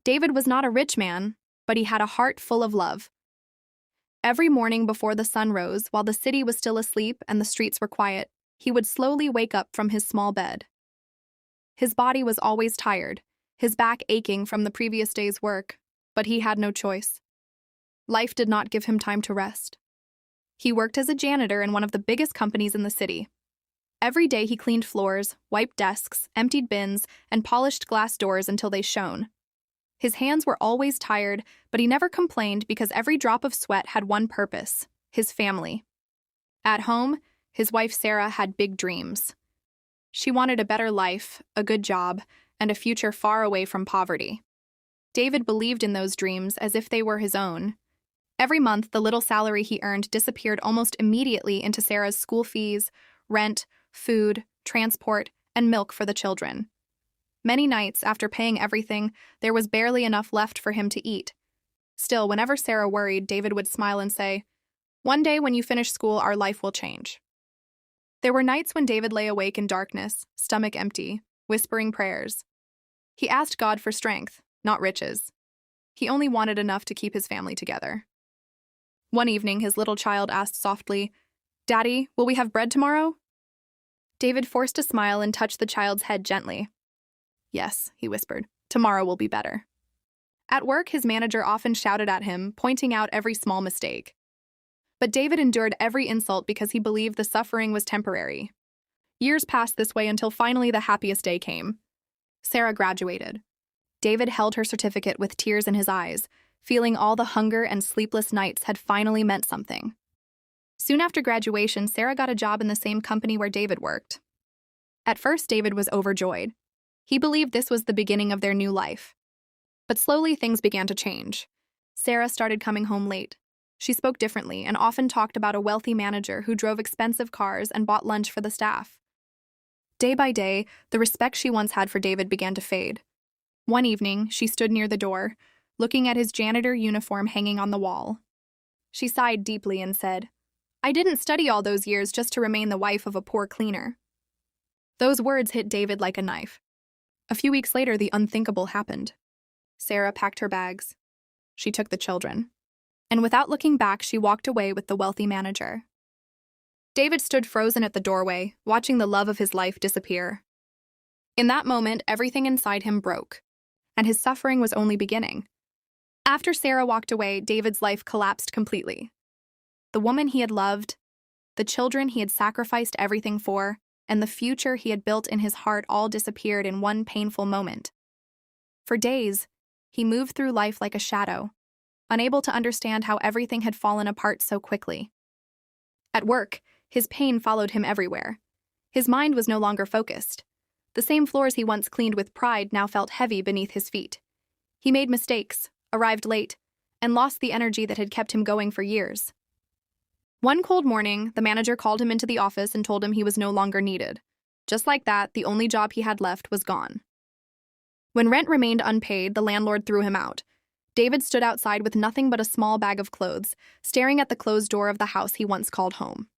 David was not a rich man, but he had a heart full of love. Every morning before the sun rose, while the city was still asleep and the streets were quiet, he would slowly wake up from his small bed. His body was always tired, his back aching from the previous day's work, but he had no choice. Life did not give him time to rest. He worked as a janitor in one of the biggest companies in the city. Every day he cleaned floors, wiped desks, emptied bins, and polished glass doors until they shone. His hands were always tired, but he never complained because every drop of sweat had one purpose: his family. At home, his wife Sarah had big dreams. She wanted a better life, a good job, and a future far away from poverty. David believed in those dreams as if they were his own. Every month, the little salary he earned disappeared almost immediately into Sarah's school fees, rent, food, transport, and milk for the children. Many nights, after paying everything, there was barely enough left for him to eat. Still, whenever Sarah worried, David would smile and say, "One day when you finish school, our life will change." There were nights when David lay awake in darkness, stomach empty, whispering prayers. He asked God for strength, not riches. He only wanted enough to keep his family together. One evening, his little child asked softly, "Daddy, will we have bread tomorrow?" David forced a smile and touched the child's head gently. "Yes," he whispered, "tomorrow will be better." At work, his manager often shouted at him, pointing out every small mistake. But David endured every insult because he believed the suffering was temporary. Years passed this way until finally the happiest day came. Sarah graduated. David held her certificate with tears in his eyes, feeling all the hunger and sleepless nights had finally meant something. Soon after graduation, Sarah got a job in the same company where David worked. At first, David was overjoyed. He believed this was the beginning of their new life. But slowly things began to change. Sarah started coming home late. She spoke differently and often talked about a wealthy manager who drove expensive cars and bought lunch for the staff. Day by day, the respect she once had for David began to fade. One evening, she stood near the door, looking at his janitor uniform hanging on the wall. She sighed deeply and said, "I didn't study all those years just to remain the wife of a poor cleaner." Those words hit David like a knife. A few weeks later, the unthinkable happened. Sarah packed her bags. She took the children. And without looking back, she walked away with the wealthy manager. David stood frozen at the doorway, watching the love of his life disappear. In that moment, everything inside him broke, and his suffering was only beginning. After Sarah walked away, David's life collapsed completely. The woman he had loved, the children he had sacrificed everything for, and the future he had built in his heart all disappeared in one painful moment. For days, he moved through life like a shadow, unable to understand how everything had fallen apart so quickly. At work, his pain followed him everywhere. His mind was no longer focused. The same floors he once cleaned with pride now felt heavy beneath his feet. He made mistakes, arrived late, and lost the energy that had kept him going for years. One cold morning, the manager called him into the office and told him he was no longer needed. Just like that, the only job he had left was gone. When rent remained unpaid, the landlord threw him out. David stood outside with nothing but a small bag of clothes, staring at the closed door of the house he once called home.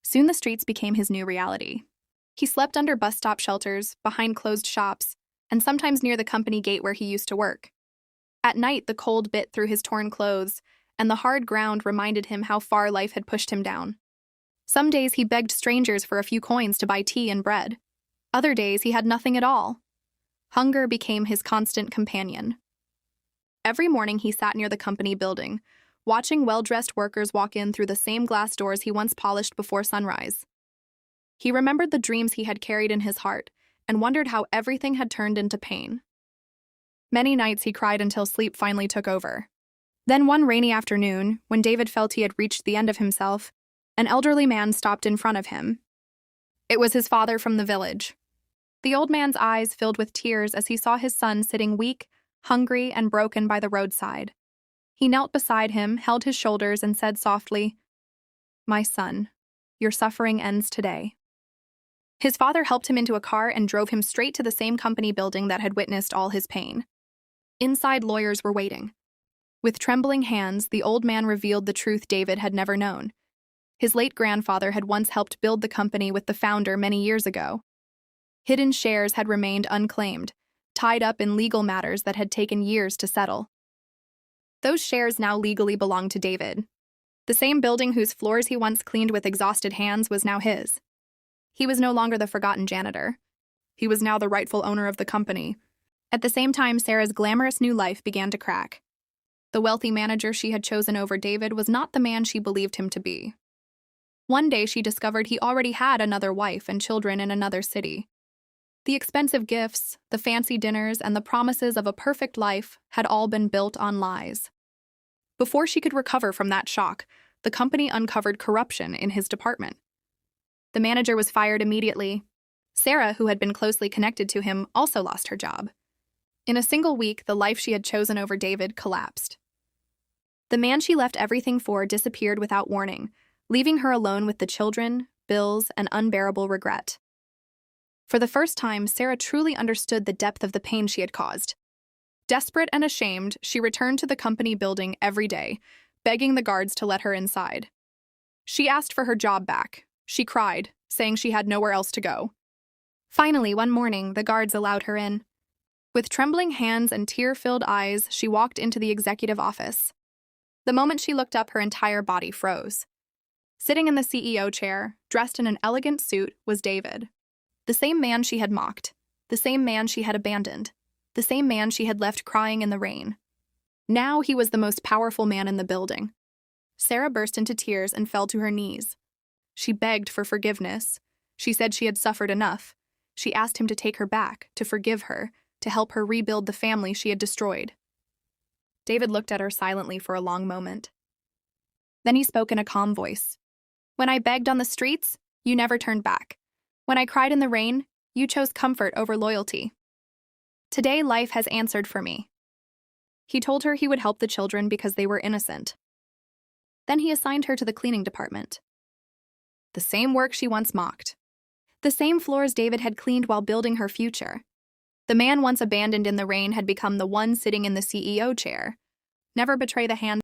Soon the streets became his new reality. He slept under bus stop shelters, behind closed shops, and sometimes near the company gate where he used to work. At night, the cold bit through his torn clothes, and the hard ground reminded him how far life had pushed him down. Some days he begged strangers for a few coins to buy tea and bread. Other days he had nothing at all. Hunger became his constant companion. Every morning he sat near the company building, watching well-dressed workers walk in through the same glass doors he once polished before sunrise. He remembered the dreams he had carried in his heart and wondered how everything had turned into pain. Many nights he cried until sleep finally took over. Then one rainy afternoon, when David felt he had reached the end of himself, an elderly man stopped in front of him. It was his father from the village. The old man's eyes filled with tears as he saw his son sitting weak, hungry, and broken by the roadside. He knelt beside him, held his shoulders, and said softly, "My son, your suffering ends today." His father helped him into a car and drove him straight to the same company building that had witnessed all his pain. Inside, lawyers were waiting. With trembling hands, the old man revealed the truth David had never known. His late grandfather had once helped build the company with the founder many years ago. Hidden shares had remained unclaimed, tied up in legal matters that had taken years to settle. Those shares now legally belonged to David. The same building whose floors he once cleaned with exhausted hands was now his. He was no longer the forgotten janitor. He was now the rightful owner of the company. At the same time, Sarah's glamorous new life began to crack. The wealthy manager she had chosen over David was not the man she believed him to be. One day she discovered he already had another wife and children in another city. The expensive gifts, the fancy dinners, and the promises of a perfect life had all been built on lies. Before she could recover from that shock, the company uncovered corruption in his department. The manager was fired immediately. Sarah, who had been closely connected to him, also lost her job. In a single week, the life she had chosen over David collapsed. The man she left everything for disappeared without warning, leaving her alone with the children, bills, and unbearable regret. For the first time, Sarah truly understood the depth of the pain she had caused. Desperate and ashamed, she returned to the company building every day, begging the guards to let her inside. She asked for her job back. She cried, saying she had nowhere else to go. Finally, one morning, the guards allowed her in. With trembling hands and tear-filled eyes, she walked into the executive office. The moment she looked up, her entire body froze. Sitting in the CEO chair, dressed in an elegant suit, was David. The same man she had mocked, the same man she had abandoned, the same man she had left crying in the rain. Now he was the most powerful man in the building. Sarah burst into tears and fell to her knees. She begged for forgiveness. She said she had suffered enough. She asked him to take her back, to forgive her, to help her rebuild the family she had destroyed. David looked at her silently for a long moment. Then he spoke in a calm voice. "When I begged on the streets, you never turned back. When I cried in the rain, you chose comfort over loyalty. Today, life has answered for me." He told her he would help the children because they were innocent. Then he assigned her to the cleaning department. The same work she once mocked. The same floors David had cleaned while building her future. The man once abandoned in the rain had become the one sitting in the CEO chair. Never betray the hand